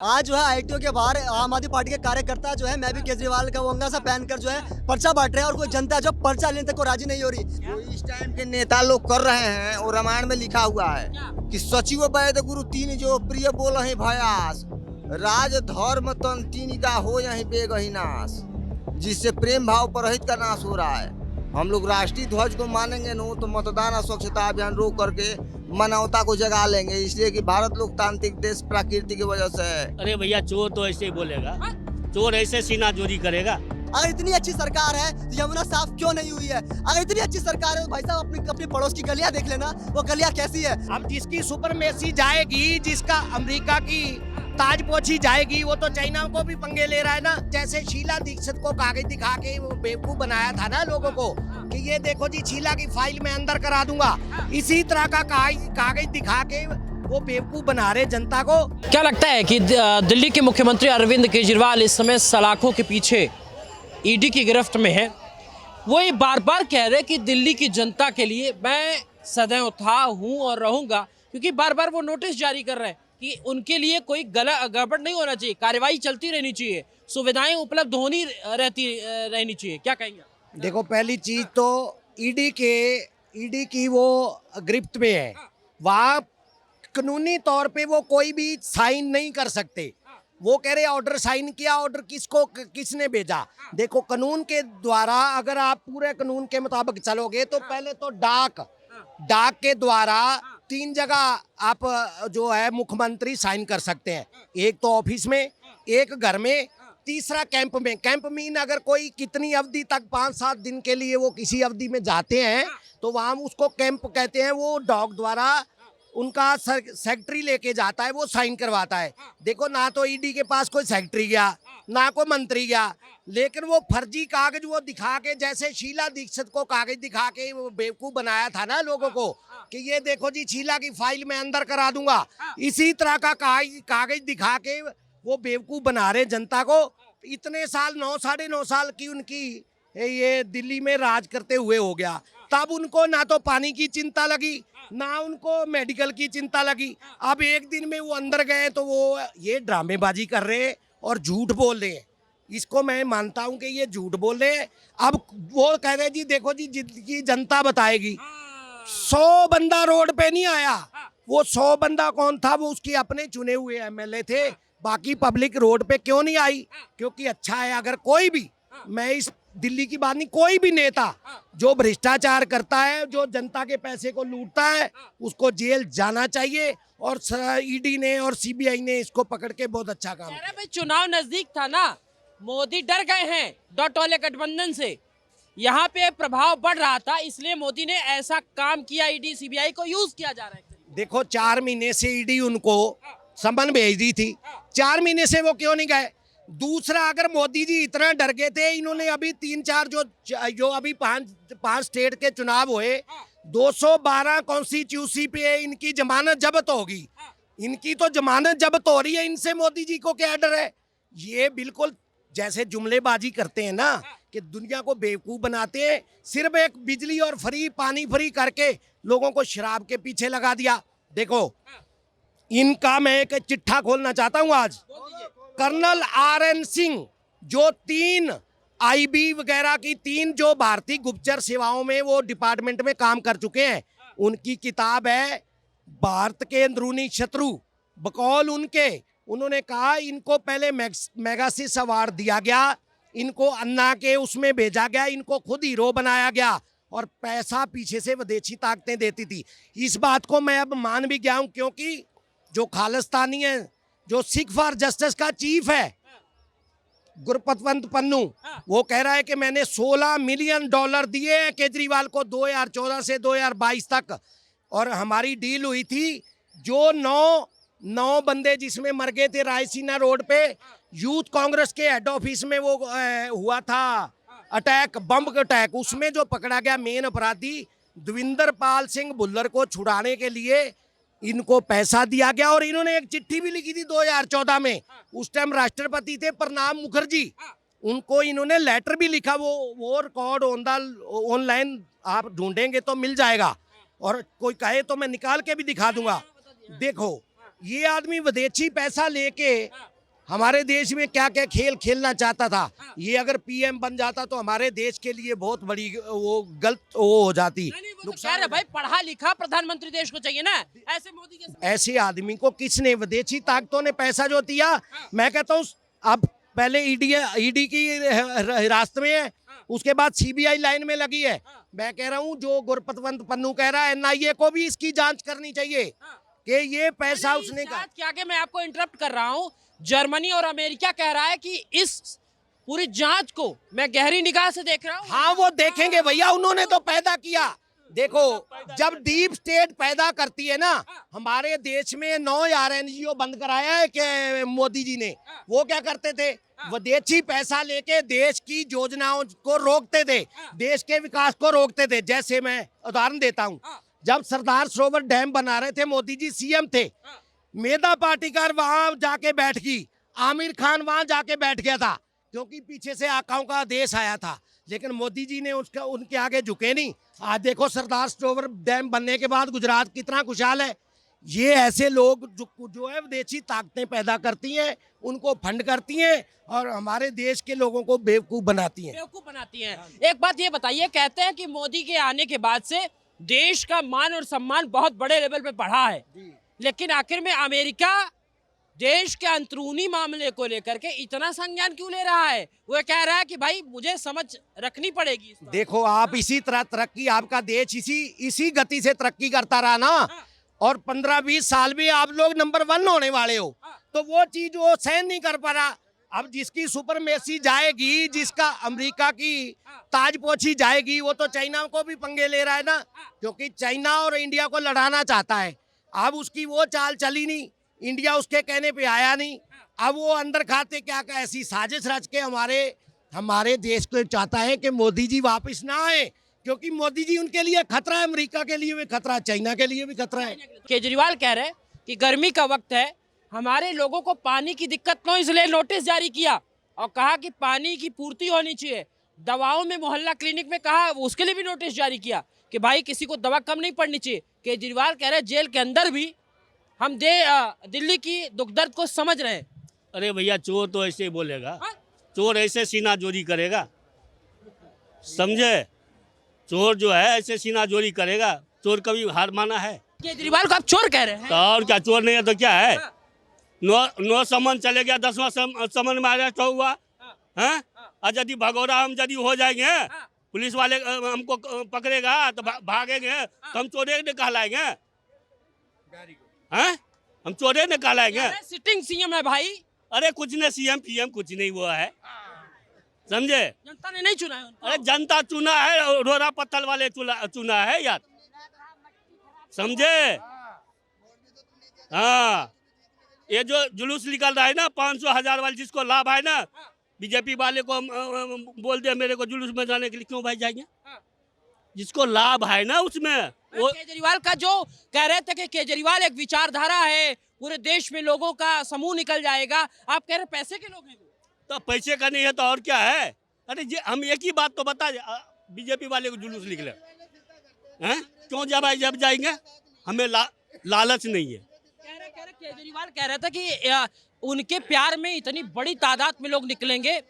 आज जो है आईटीओ के बाहर आम आदमी पार्टी के कार्यकर्ता जो है, मैं भी केजरीवाल का वंगा सा पहनकर जो है पर्चा बांट रहे हैं, और कोई जनता जो पर्चा लेने तक को राजी नहीं हो रही। जो इस टाइम के नेता लोग कर रहे हैं और रामायण में लिखा हुआ है कि सचिव वैद गुरु तीन जो प्रिय बोल है भयास, राज धर्म तन तीन का हो यही बेगही नाश, जिससे प्रेम भाव परहित का नाश हो रहा है। हम लोग राष्ट्रीय ध्वज को मानेंगे न तो मतदान और स्वच्छता अभियान रोक करके मानवता को जगा लेंगे, इसलिए कि भारत लोकतांत्रिक देश प्रकृति की वजह से है। अरे भैया, चोर तो ऐसे ही बोलेगा, चोर ऐसे सीना चोरी करेगा। अगर इतनी अच्छी सरकार है तो यमुना साफ क्यों नहीं हुई है? अगर इतनी अच्छी सरकार है तो भाई साहब अपनी पड़ोस की गलियां देख लेना, वो गलियां कैसी है। अब जिसकी सुपरमेसी जाएगी, जिसका अमेरिका की ताजपोशी जाएगी, वो तो चाइना को भी पंगे ले रहा है ना। जैसे शीला दीक्षित को कागज दिखा के वो बेवकूफ बनाया था ना लोगों को कि ये देखो जी शीला की फाइल में अंदर करा दूंगा, इसी तरह का कागज दिखा के वो बेवकूफ बना रहे जनता को। क्या लगता है कि दिल्ली के मुख्यमंत्री अरविंद केजरीवाल इस समय सलाखों के पीछे ईडी की गिरफ्त में है? वो ये बार बार कह रहे कि दिल्ली की जनता के लिए मैं सदैव था, हूँ और रहूंगा, क्योंकि बार बार वो नोटिस जारी कर रहे हैं कि उनके लिए कोई गड़बड़ नहीं होना चाहिए, कार्रवाई चलती रहनी चाहिए, सुविधाएं उपलब्ध होनी रहनी चाहिए। क्या कहेंगे? देखो, पहली चीज तो ईडी की वो गिरफ्त में है, वहाँ कानूनी तौर पे वो कोई भी साइन नहीं कर सकते। वो कह रहे ऑर्डर साइन किया, ऑर्डर किसने भेजा? देखो, कानून के द्वारा अगर आप पूरे कानून के मुताबिक चलोगे तो पहले तो डाक के द्वारा 3 जगह आप जो है मुख्यमंत्री साइन कर सकते हैं। एक तो ऑफिस में, एक घर में, तीसरा कैंप में। कैंप मीन अगर कोई कितनी अवधि तक 5-7 दिन के लिए वो किसी अवधि में जाते हैं तो वहाँ उसको कैंप कहते हैं। वो डॉग द्वारा उनका सेक्रेटरी लेके जाता है, वो साइन करवाता है। देखो, ना तो ईडी के पास कोई सेक्रेटरी गया, ना कोई मंत्री गया, लेकिन वो फर्जी कागज वो दिखा के, जैसे शीला दीक्षित को कागज दिखा के वो बेवकूफ बनाया था ना लोगों को कि ये देखो जी शीला की फाइल में अंदर करा दूंगा, इसी तरह का कागज दिखा के वो बेवकूफ बना रहे जनता को। इतने साल, 9-9.5 साल की उनकी ये दिल्ली में राज करते हुए हो गया, तब उनको ना तो पानी की चिंता लगी, ना उनको मेडिकल की चिंता लगी। अब एक दिन में वो अंदर गए तो वो ये ड्रामेबाजी कर रहे हैं और झूठ बोल रहे हैं। इसको मैं मानता हूं कि ये झूठ बोल रहे हैं। अब वो कह रहे जी देखो जी जिंदगी जनता बताएगी। 100 बंदा रोड पे नहीं आया। वो 100 बंदा कौन था? वो उसके अपने चुने हुए एमएलए थे। बाकी पब्लिक रोड पे क्यों नहीं आई? क्योंकि अच्छा है, अगर कोई भी, मैं इस दिल्ली की बात नहीं, कोई भी नेता जो भ्रष्टाचार करता है, जो जनता के पैसे को लूटता है, उसको जेल जाना चाहिए। और ईडी ने और सीबीआई ने इसको पकड़ के बहुत अच्छा काम किया। भाई, चुनाव नजदीक था ना, मोदी डर गए हैं डॉट वाले गठबंधन से, यहाँ पे प्रभाव बढ़ रहा था, इसलिए मोदी ने ऐसा काम किया, ईडी सीबीआई को यूज किया जा रहा है। देखो, 4 महीने से ईडी उनको समन भेज दी थी, 4 महीने से वो क्यों नहीं गए? दूसरा, अगर मोदी जी इतना डर गए थे, इन्होंने अभी 3-4 जो अभी 5 स्टेट के चुनाव हुए, 212 कॉन्स्टिट्यूंसी पे इनकी जमानत जब्त होगी। इनकी तो जमानत जब्त हो रही है, इनसे मोदी जी को क्या डर है? ये बिल्कुल जैसे जुमलेबाजी करते हैं ना, कि दुनिया को बेवकूफ बनाते हैं। सिर्फ एक बिजली और फ्री पानी फ्री करके लोगों को शराब के पीछे लगा दिया। देखो, इनका मैं एक चिट्ठा खोलना चाहता हूं आज। कर्नल RN सिंह, जो 3 IB वगैरह की 3 जो भारतीय गुप्तचर सेवाओं में वो डिपार्टमेंट में काम कर चुके हैं, उनकी किताब है भारत के अंदरूनी शत्रु। बकौल उन्होंने कहा इनको पहले मैगासिस अवार्ड दिया गया, इनको अन्ना के उसमें भेजा गया, इनको खुद हीरो बनाया गया और पैसा पीछे से विदेशी ताकतें देती थी। इस बात को मैं अब मान भी गया हूं, क्योंकि जो खालिस्तानी है, जो सिख फॉर जस्टिस का चीफ है गुरपतवंत पन्नू, वो कह रहा है कि मैंने $16 मिलियन दिए हैं केजरीवाल को 2014 से 2022 तक, और हमारी डील हुई थी। जो 9 बंदे जिसमें मर गए थे रायसीना रोड पे, यूथ कांग्रेस के हेड ऑफिस में वो हुआ था अटैक, बम अटैक, उसमें जो पकड़ा गया मेन अपराधी देविंदर पाल सिंह भुल्लर को छुड़ाने के लिए इनको पैसा दिया गया। और इन्होंने एक चिट्ठी भी लिखी थी 2014 में, उस टाइम राष्ट्रपति थे प्रणब मुखर्जी, उनको इन्होंने लेटर भी लिखा। वो रिकॉर्ड ऑनलाइन आप ढूंढेंगे तो मिल जाएगा, और कोई कहे तो मैं निकाल के भी दिखा दूंगा। देखो, ये आदमी विदेशी पैसा लेके हमारे देश में क्या क्या खेल खेलना चाहता था। ये अगर पीएम बन जाता तो हमारे देश के लिए बहुत बड़ी वो गलत वो हो जाती। नहीं, वो तो कह रहे भाई पढ़ा लिखा प्रधानमंत्री देश को चाहिए ना, ऐसे मोदी के साथ। ऐसे आदमी को किसने, विदेशी ताकतों ने पैसा जो दिया, मैं कहता हूँ अब पहले ईडी की हिरासत में है, उसके बाद सीबीआई लाइन में लगी है। मैं कह रहा हूँ जो गुरपतवंत पन्नू कह रहा है, एनआईए को भी इसकी जांच करनी चाहिए कि ये पैसा उसने का। क्या कि मैं आपको इंटरप्ट कर रहा हूँ, जर्मनी और अमेरिका कह रहा है कि इस पूरी जांच को मैं गहरी निगाह से देख रहा हूँ। हाँ वो देखेंगे भैया, उन्होंने तो पैदा किया। देखो जब डीप स्टेट पैदा करती है ना, हमारे देश में 9 एनजीओ बंद कराया है कि मोदी जी ने। वो क्या करते थे, विदेशी पैसा लेके देश की योजनाओं को रोकते थे, देश के विकास को रोकते थे। जैसे मैं उदाहरण देता हूँ, जब सरदार सरोवर डैम बना रहे थे, मोदी जी सीएम थे, मेधा पाटिकर वहां जाके बैठ गई, आमिर खान वहां जाके बैठ गया था, क्योंकि पीछे से आकाओं का आदेश आया था। लेकिन मोदी जी ने उसका उनके आगे झुके नहीं। आज देखो सरदार सरोवर डैम बनने के बाद गुजरात कितना खुशहाल है। ये ऐसे लोग जो है विदेशी ताकतें पैदा करती हैं, उनको फंड करती हैं और हमारे देश के लोगों को बेवकूफ बनाती हैं। एक बात ये बताइए, कहते हैं कि मोदी के आने के बाद से देश का मान और सम्मान बहुत बड़े लेवल पे बढ़ा है, लेकिन आखिर में अमेरिका देश के अंदरूनी मामले को लेकर के इतना संज्ञान क्यों ले रहा है? वो कह रहा है कि भाई मुझे समझ रखनी पड़ेगी। देखो आप इसी तरह तरक्की, आपका देश इसी गति से तरक्की करता रहा ना, और 15-20 साल में आप लोग नंबर 1 होने वाले हो, तो वो चीज वो सहन नहीं कर पा रहा। अब जिसकी सुपरमेसी जाएगी, जिसका अमेरिका की ताजपोशी जाएगी, वो तो चाइना को भी पंगे ले रहा है ना, क्योंकि चाइना और इंडिया को लड़ाना चाहता है। अब उसकी वो चाल चली नहीं, इंडिया उसके कहने पे आया नहीं। अब वो अंदर खाते क्या ऐसी साजिश रच के हमारे देश को चाहता है कि मोदी जी वापस ना आए, क्योंकि मोदी जी उनके लिए खतरा है, अमेरिका के लिए भी खतरा है, चाइना के लिए भी खतरा है। केजरीवाल कह रहे हैं कि गर्मी का वक्त है, हमारे लोगों को पानी की दिक्कत न हो, इसलिए नोटिस जारी किया और कहा कि पानी की पूर्ति होनी चाहिए। दवाओं में मोहल्ला क्लिनिक में कहा, उसके लिए भी नोटिस जारी किया कि भाई किसी को दवा कम नहीं पड़नी चाहिए। केजरीवाल कह रहे हैं जेल के अंदर भी हम दिल्ली की दुख दर्द को समझ रहे हैं। अरे भैया चोर तो ऐसे ही बोलेगा, चोर ऐसे सीना जोरी करेगा, समझे? चोर जो है ऐसे सीना जोरी करेगा, चोर कभी हार माना है? केजरीवाल को आप चोर कह रहे हैं? तो और क्या, चोर नहीं है तो क्या है? 9 समन चले गया, 10वां समन में अरेस्ट हुआ है। और यदि भगोड़ा हम यदि हो जाएंगे, पुलिस वाले हमको पकड़ेगा तो भागेंगे, तो हम चोरे ने कहलाएंगे? हैं? हम चोरे ने कहलाएंगे? सिटिंग सीएम है भाई। अरे कुछ ने सीएम पीएम कुछ नहीं हुआ है, समझे? जनता ने नहीं चुना है उनको। अरे जनता चुना है, रोरा पत्थर वाले चुना है यार, समझे? हाँ, ये जो जुलूस निकल रहा है ना 500,000 वाले, जिसको लाभ है ना, बीजेपी वाले को बोल दिया मेरे को जुलूस में जाने के लिए, क्यों भाई जाएंगे? जिसको लाभ है ना उसमें। वो केजरीवाल का जो कह रहे थे कि केजरीवाल एक विचारधारा है, पूरे देश में लोगों का समूह निकल जाएगा, आप कह रहे पैसे के लोग हैं। तो पैसे का नहीं है तो और क्या है? अरे हम एक ही बात तो बता, बीजेपी वाले को जुलूस निकले हैं, क्यों जब जाएंगे? हमें लालच नहीं है। केजरीवाल कह रहा था कि उनके प्यार में इतनी बड़ी तादाद में लोग निकलेंगे,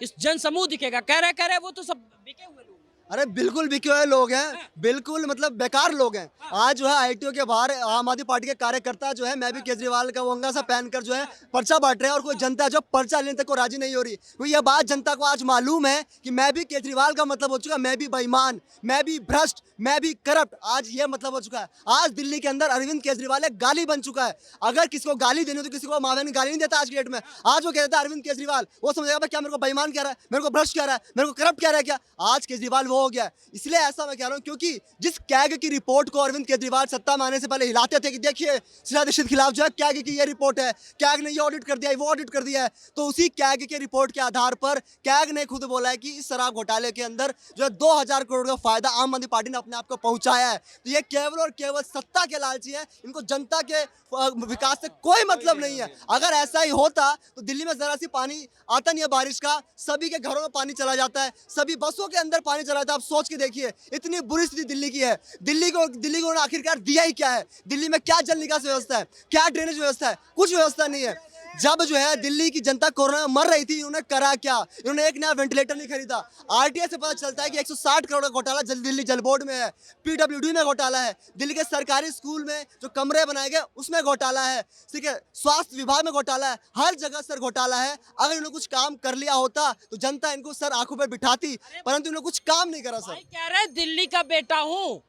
इस जनसमूह दिखेगा। कह रहे वो तो सब बिके हुए लोग। अरे बिल्कुल बिके हुए लोग हैं, बिल्कुल मतलब बेकार लोग हैं। आज जो है आईटीओ के बाहर आम आदमी पार्टी के कार्यकर्ता जो है, मैं भी केजरीवाल का वंगा सा पहनकर जो है पर्चा बांट रहे हैं, और कोई जनता जो पर्चा लेने तक को राजी नहीं हो रही। तो यह बात जनता को आज मालूम है कि मैं भी केजरीवाल का मतलब हो चुका, मैं भी बेईमान, मैं भी भ्रष्ट, मैं भी करप्ट, आज ये मतलब हो चुका है। आज दिल्ली के अंदर अरविंद केजरीवाल एक गाली बन चुका है। अगर किसी को गाली देनी हो तो किसी को मावेन गाली नहीं देता आज की डेट में। आज वो कहता है अरविंद केजरीवाल, वो समझेगा भाई क्या मेरे को बेईमान कह रहा है, मेरे को भ्रष्ट कह रहा है, मेरे को करप्ट कह रहा है क्या? आज केजरीवाल वो हो गया है। इसलिए ऐसा मैं कह रहा हूँ, क्योंकि जिस कैग की रिपोर्ट को अरविंद केजरीवाल सत्ता में आने से पहले हिलाते थे कि देखिए शीला दीक्षित खिलाफ जो है कैग की ये रिपोर्ट है, कैग ने ये ऑडिट कर दिया है, वो ऑडिट कर दिया है, तो उसी कैग के रिपोर्ट के आधार पर कैग ने खुद बोला है कि इस शराब घोटाले के अंदर जो है 2000 करोड़ का फायदा आम आदमी पार्टी ने अपने आप को पहुंचाया है। तो ये केवल और केवल सत्ता के लालची है, इनको जनता के विकास से कोई मतलब नहीं है। अगर ऐसा ही होता तो दिल्ली में जरा सी पानी आता नहीं है बारिश का, सभी के घरों में पानी चला जाता है, सभी बसों के अंदर पानी चला गलत है। आप सोच के देखिए, इतनी बुरी स्थिति दिल्ली की है। दिल्ली को उन्होंने आखिरकार दिया ही क्या है? दिल्ली में क्या जल निकास व्यवस्था है, क्या ड्रेनेज व्यवस्था है? कुछ व्यवस्था नहीं है। जब जो है दिल्ली की जनता कोरोना में मर रही थी, इन्होंने करा क्या? इन्होंने एक नया वेंटिलेटर नहीं खरीदा। आरटीआई से पता चलता है कि 160 करोड़ का घोटाला दिल्ली जल बोर्ड में है, पीडब्ल्यूडी में घोटाला है, दिल्ली के सरकारी स्कूल में जो कमरे बनाए गए उसमें घोटाला है, ठीक है, स्वास्थ्य विभाग में घोटाला है, हर जगह सर घोटाला है। अगर इन्होंने कुछ काम कर लिया होता तो जनता इनको सर आंखों पर बिठाती, परंतु इन्होंने कुछ काम नहीं करा सर। भाई कह रहे हैं दिल्ली का बेटा हूँ।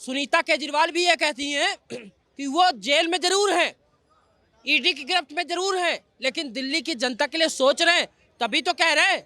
सुनीता केजरीवाल भी ये कहती हैं कि वो जेल में जरूर है, ईडी की गिरफ्त में जरूर है, लेकिन दिल्ली की जनता के लिए सोच रहे हैं, तभी तो कह रहे हैं,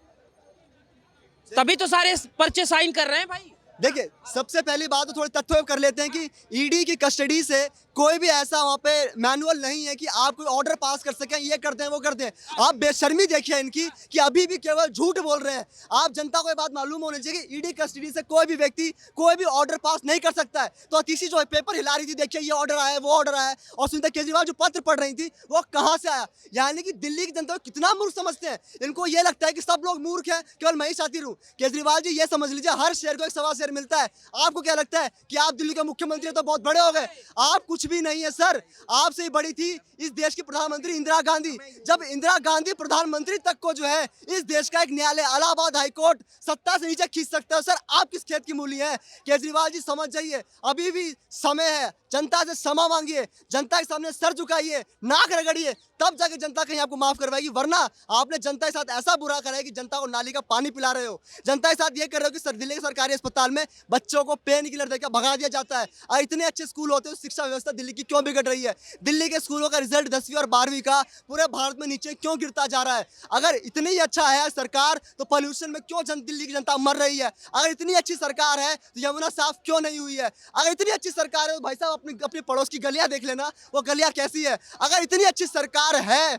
तभी तो सारे पर्चे साइन कर रहे हैं भाई। देखिए, सबसे पहली बात तो थोड़े तथ्य कर लेते हैं कि ईडी की कस्टडी से कोई भी ऐसा वहाँ पे मैनुअल नहीं है कि आप कोई ऑर्डर पास कर सकें, ये करते हैं वो करते हैं। आप बेशर्मी देखिए इनकी कि अभी भी केवल झूठ बोल रहे हैं। आप जनता को ये बात मालूम होनी चाहिए कि ईडी कस्टडी से कोई भी व्यक्ति कोई भी ऑर्डर पास नहीं कर सकता है। तो अतिशी जो है पेपर हिला रही थी, देखिए ये ऑर्डर आया, वो ऑर्डर आया, और सुनीता केजरीवाल जो पत्र पढ़ रही थी वो कहाँ से आया? यानी कि दिल्ली की जनता को कितना मूर्ख समझते हैं। इनको ये लगता है कि सब लोग मूर्ख हैं, केवल मैं ही शातिर हूँ। केजरीवाल जी ये समझ लीजिए, हर शेर को एक सवा शेर मिलता है। आपको क्या लगता है कि आप दिल्ली के मुख्यमंत्री हैं तो बहुत बड़े हो गए? आप कुछ भी नहीं है सर। आपसे ही बड़ी थी इस देश की प्रधानमंत्री इंदिरा गांधी। जब इंदिरा गांधी प्रधानमंत्री तक को जो है इस देश का एक न्यायालय इलाहाबाद हाईकोर्ट सत्ता से नीचे खींच सकता है, सर आप किस खेत की मूली है? केजरीवाल जी समझ जाइए, अभी भी समय है। जनता से क्षमा मांगिए, जनता के सामने सर झुकाइए, नाक रगड़िए, तब जाके जनता कहीं आपको माफ करवाएगी। वरना आपने जनता के साथ ऐसा बुरा करा है कि जनता को नाली का पानी पिला रहे हो। जनता के साथ ये कर रहे हो कि सर दिल्ली के सरकारी अस्पताल में बच्चों को पेन किलर देकर भगा दिया जाता है। और इतने अच्छे स्कूल होते हैं, शिक्षा व्यवस्था दिल्ली की क्यों बिगड़ रही है? दिल्ली के स्कूलों का रिजल्ट 10वीं और 12वीं का पूरे भारत में नीचे क्यों गिरता जा रहा है? अगर इतनी ही अच्छा है सरकार तो पॉल्यूशन में क्यों दिल्ली की जनता मर रही है? अगर इतनी अच्छी सरकार है तो यमुना साफ क्यों नहीं हुई है? अगर इतनी अच्छी सरकार है तो भाई साहब अपनी पड़ोस की गलियां देख लेना, वो गलियां कैसी है? अगर इतनी अच्छी सरकार है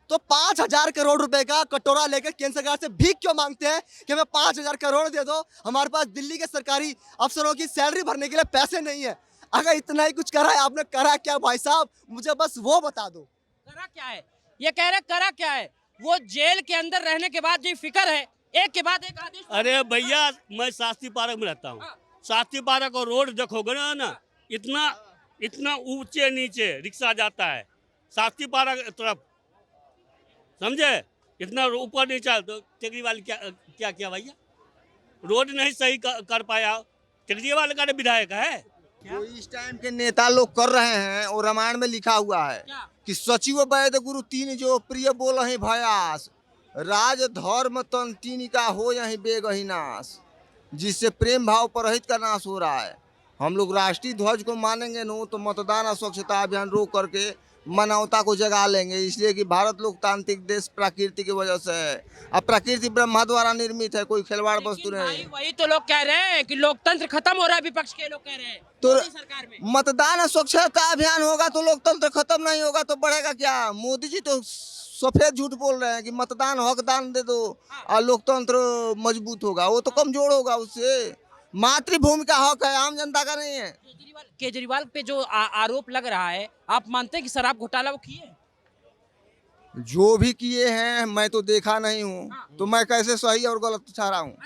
तो 5,000 करोड़ रुपए का कटोरा लेकर केंद्र सरकार से भीख क्यों मांगते हैं कि हमें 5,000 करोड़ दे दो, हमारे पास दिल्ली के सरकारी अफसरों की सैलरी भरने के लिए पैसे नहीं है? अगर इतना ही कुछ करा है आपने, करा क्या भाई साहब? मुझे बस वो बता दो, करा क्या है? ये कह रहे करा क्या है? वो जेल के अंदर रहने के बाद जो फिक्र है, एक के बाद एक आदेश। अरे भैया, मैं शास्त्री पार्क में रहता हूँ। शास्त्री पार्क और रोड देखोगे ना, इतना ऊंचे नीचे रिक्शा जाता है शास्त्री पार्क तरफ, समझे? इतना ऊपर नहीं चल। तो केजरीवाल क्या किया भैया? रोड नहीं सही कर पाया। केजरीवाल का विधायक है जो इस टाइम के नेता लोग कर रहे हैं, और रामायण में लिखा हुआ है कि सचिव वैद्य गुरु तीन जो प्रिय बोल ही भयास, राज धर्म तन तीन का हो यही बेग ही नाश, जिससे प्रेम भाव परहित का नाश हो रहा है। हम लोग राष्ट्रीय ध्वज को मानेंगे नो तो मतदान और स्वच्छता अभियान रोक करके मानवता को जगा लेंगे। इसलिए कि भारत लोकतांत्रिक देश प्रकृति की वजह से है, अब प्रकृति ब्रह्मा द्वारा निर्मित है, कोई खिलवाड़ वस्तु नहीं। वही तो लोग कह रहे हैं कि लोकतंत्र खत्म हो रहा है, विपक्ष के लोग कह रहे हैं तो मोदी सरकार में। मतदान और स्वच्छता अभियान होगा तो लोकतंत्र खत्म नहीं होगा तो बढ़ेगा क्या? मोदी जी तो सफेद झूठ बोल रहे हैं कि मतदान हक दान दे दो और लोकतंत्र मजबूत होगा। वो तो कमजोर होगा, उससे मातृभूमि का हक है, आम जनता का नहीं है। केजरीवाल पे जो आरोप लग रहा है, आप मानते हैं कि शराब घोटाला वो किए? जो भी किए हैं मैं तो देखा नहीं हूँ, तो मैं कैसे सही और गलत ठहरा हूँ?